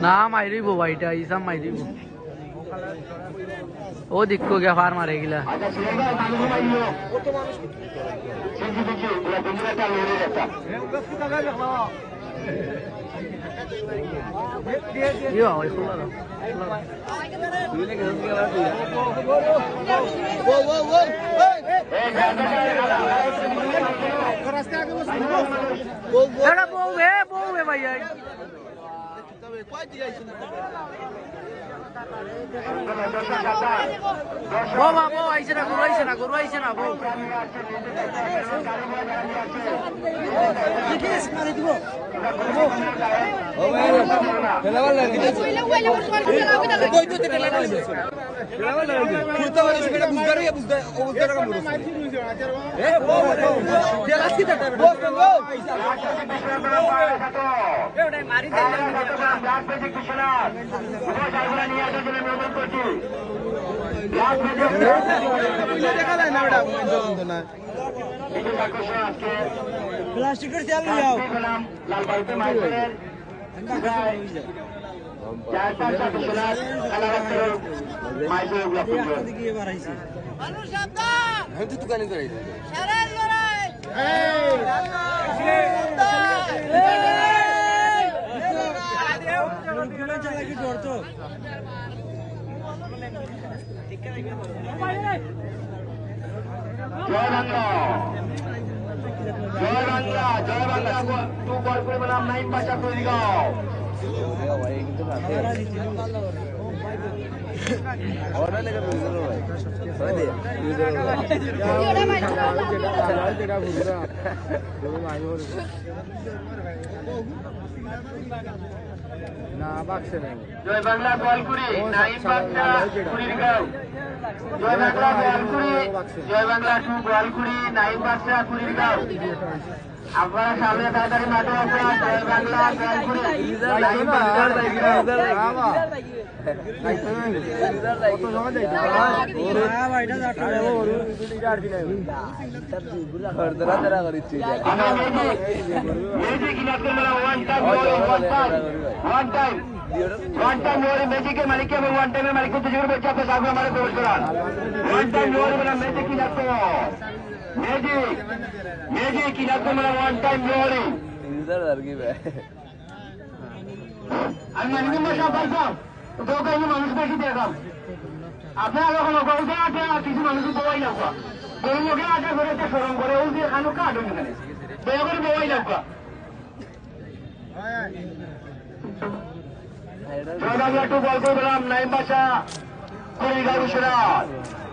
না মাইরিব ভাইটা ইসাম মাইরিব ও দিক্কো গিয়া ফার মারে গিলা ভাইয়া বউ আইছে না গরু আইছে না বউ প্লাস্টিকের চাল যাও দোকানে করে জয় বাংলা তু বল করে বললাম নাইম বাচ্চা করে দিগাও জয় বাংলা গোয়ালকুড়ি নাইম বাচ্চা কুড়ির গাঁও জয় বাংলা গোয়ালকুড়ি জয় বাংলা টু গোয়ালকুড়ি নাইম বাচ্চা কুড়ির গাঁও আপনারা সামনে তাড়াতাড়ি মাঠে আসা জয় Bangla Goalkuri Naim one time magic के मालिक के वन टाइम में मालिक को तुझे बच्चा पे साहब हमारे प्रवेश करा वन टाइम मेरा मैजिक की लगता है मैजिक की लगता है मेरा वन टाइम लोरी इधर लड़की है আমি মানিক মশা পাইছাম তো কাইনি মানুষ বেশি দেখাম আপনারা যখন ওখানে আছে আর কিছু মানুষ বই লাগবা কোন লোকে আগে ঘরে শরম করে ওই দিয়ে খানো কাটো এখানে দয়া করে বই লাগবা জয় বাংলা টু বল করে বললাম নাইম বাসা কুড়িগাঁও সুরাত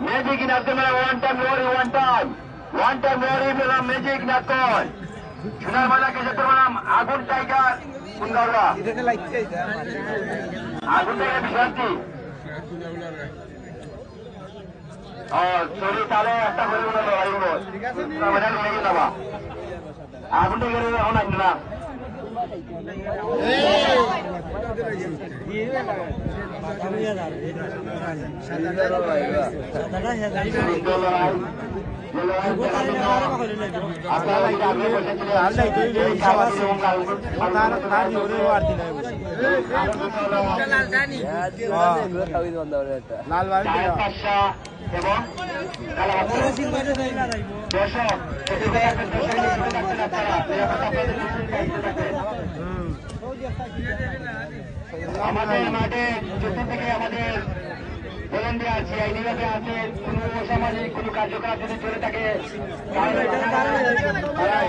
ম্যাজিক নাচতে মেলা ওয়ান টাইম লোরি বললাম ম্যাজিক নাচকন সোনার বাজারকে যেতে বললাম আগুন টাইগার কুন্দাউড়া আগুন টাইগার বিশান্তি চলি তাহলে একটা করে বলে লড়াইব আগুন টাইগার এখন আসবে না আমাদের মাঠে চতুর্দিকে আমাদের ভলেন্টিয়ার আছে আইডিভাবে আছে কোন সামাজিক কোন কার্যকলাপ যদি চলে থাকে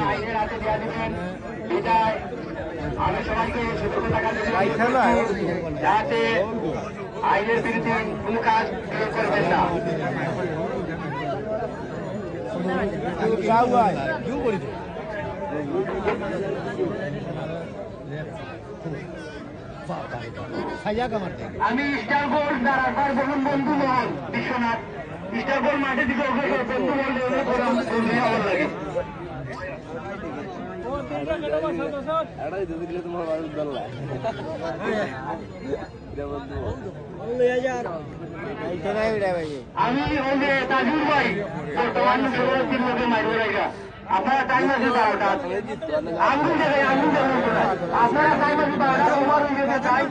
আইনের হাতে দেওয়া দিবেন বিদায় আমি সবাইকে সতর্ক থাকা যাতে আইনের বিরুদ্ধে কোন কাজ প্রয়োগ করবেন না আমি স্টার গোল্ড দাঁড়াবার বলুন বন্ধু মোহন বিশ্বনাথ স্টার গোল্ড মাঠে দিকে বন্ধু মোহন ভালো লাগে তোমার মানুষ আমি তাজুর ভাই বর্তমান সভাপতির মধ্যে মাইর আপনারা টাইম আছে 12টা আমি আপনারা টাইম আছে 12টা ওভার হয়ে যেতে চাই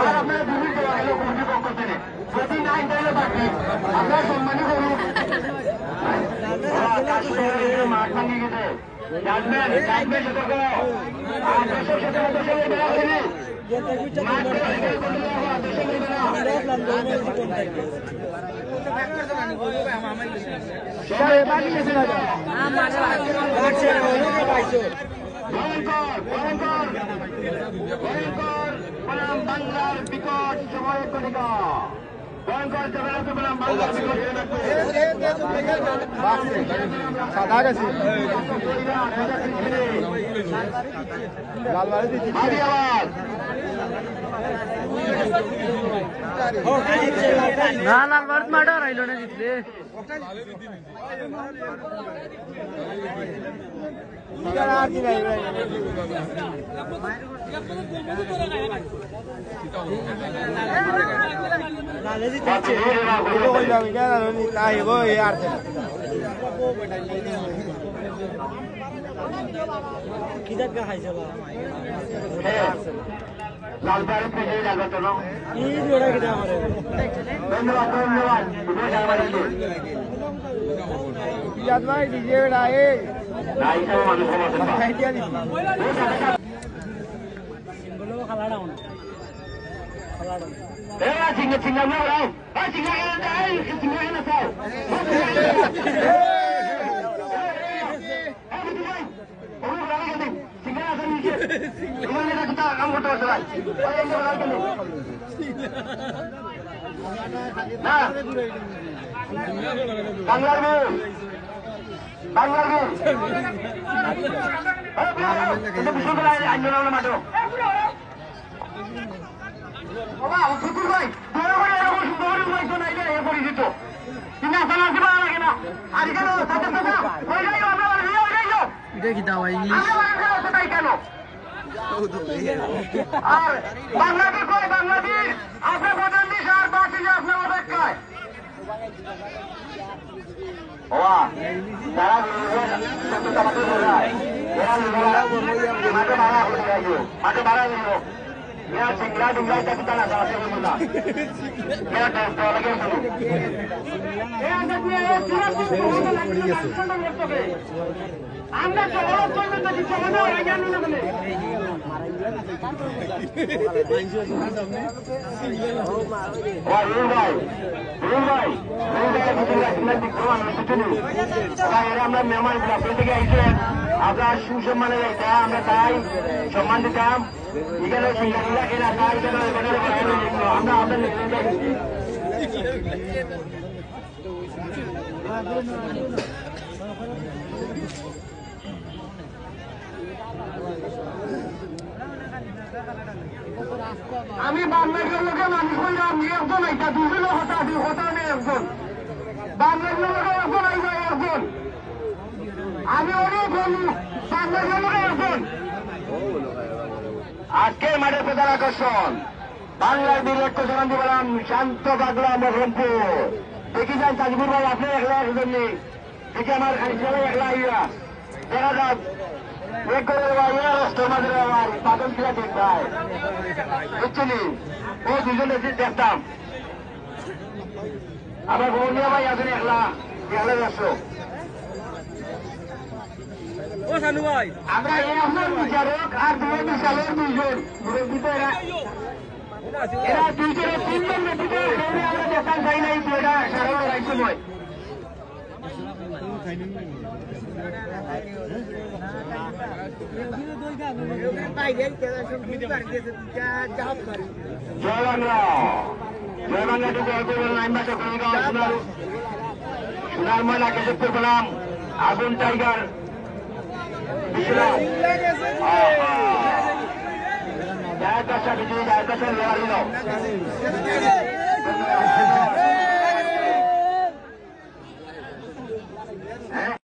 আর আপনারা 2 মিনিট দেওয়া গেল কমিটির পক্ষ থেকে যদি নাই তাহলে বাকি আপনারা সম্মানই করুন মাঠ ভাঙিয়ে গেছে জানবেন জানবেন সতর্ক আর দেশের সাথে দেশের বেড়া হয়নি মাঠ বাংলার বিকট সময় কণিকা ভয়ঙ্কর বাংলার না লাল ভারত মাঠে হারাইলো না জিতলে লালবাড়ি থেকে জায়গাটা না ধন্যবাদ ধন্যবাদ ভাই ডিজে রায় চিঙ্গা চিঙ্গা চিঙ্গা বাংলার বাংলার বিশ্ববিদ্যালয় আন্দোলন মাঠ ফুকুর ভাই পরিচিত কিন্তু আসলে আসতে পারা লাগে না আর কেন এটা কি দাওয়া ইংলিশ কেন আর বাংলাদেশ কয় বাংলাদেশ আপনার প্রধান দেশ আর বাকি যে আপনার অপেক্ষায় মাঠে বাড়া গেল চিংড়া ডিংলা চাকরি না আমরা শহর চলবে যদি চলে জানি না বলে আমরা মেহমান আপনার থেকে আইসেন আপনার সুসম্মানে যাইতাম আমরা তাই সম্মান দিতাম এখানে সিঙ্গারিলা কেনা তাই আমরা আপনার আমি বাংলাদেশের লোকে মানুষ বললাম একজন এইটা দুজন হতা হতা নেই একজন বাংলাদেশের লোকে একজন আইবা একজন আমি অনেক বলু বাংলাদেশের লোকে একজন আজকের মাঠের প্রধান আকর্ষণ বাংলার বীর একজন বললাম শান্ত পাগলা মহরমপুর দেখি যান তাজপুর ভাই আপনি একলা একজন নেই দেখি আমার খালি সবাই একলা আইয়া দেখা যাক এক করে পাগল ছিল দেখবাই বুঝছিলি ও দুজন এসে দেখতাম আমার বৌনিয়া ভাই আছেন একলা একলা ব্যস্ত আমরা এই আপনার বিচারক আর দুই বিচারক দুইজন এরা দুইজনের তিনজন আমরা দেখান চাই নাই দুইটা সারা লড়াই সময় জয় বাংলা জয় বাংলাটি জয় করবেন আইনবা সকল সোনার ময়লা কেশবপুর পেলাম আগুন টাইগার বিজয়ী 10 বিজয়ী 10 লেয়ার